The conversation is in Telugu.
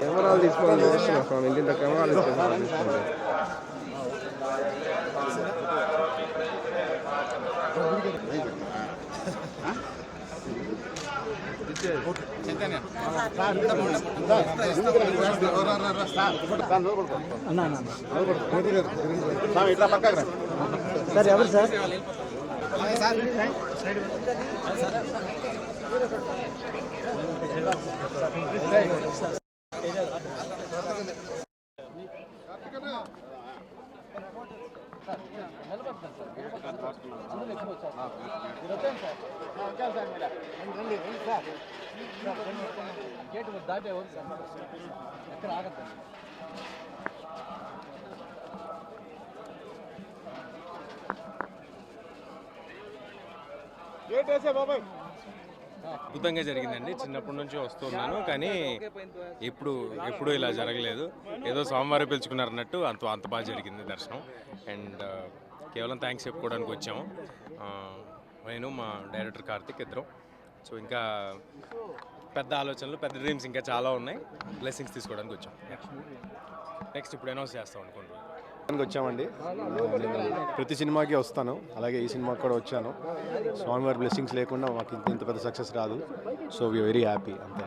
కెమెరాలు తీసుకోవడం చూస్తున్నాం స్వామి, ఇంత కెమెరాలు తీసుకోండి. సార్ ఎవరు సార్? గేట్ దాటే ఎక్కడ ఆగద్దు. అద్భుతంగా జరిగిందండి. చిన్నప్పటి నుంచి వస్తున్నాను కానీ ఎప్పుడు ఇలా జరగలేదు. ఏదో సోమవారం పిలుచుకున్నారు అన్నట్టు అంత బాగా జరిగింది దర్శనం. అండ్ కేవలం థ్యాంక్స్ చెప్పుకోవడానికి వచ్చాము, నేను మా డైరెక్టర్ కార్తిక్ ఇద్దరం. సో ఇంకా పెద్ద ఆలోచనలు, పెద్ద డ్రీమ్స్ ఇంకా చాలా ఉన్నాయి. బ్లెస్సింగ్స్ తీసుకోవడానికి వచ్చాం. నెక్స్ట్ ఇప్పుడు అనౌన్స్ చేస్తాం అనుకుంటున్నాను. వచ్చామండి. ప్రతి సినిమాకి వస్తాను, అలాగే ఈ సినిమాకి కూడా వచ్చాను. స్వామివారి బ్లెస్సింగ్స్ లేకుండా మాకు ఇంత పెద్ద సక్సెస్ రాదు. సో వీఆర్ వెరీ హ్యాపీ అంతే.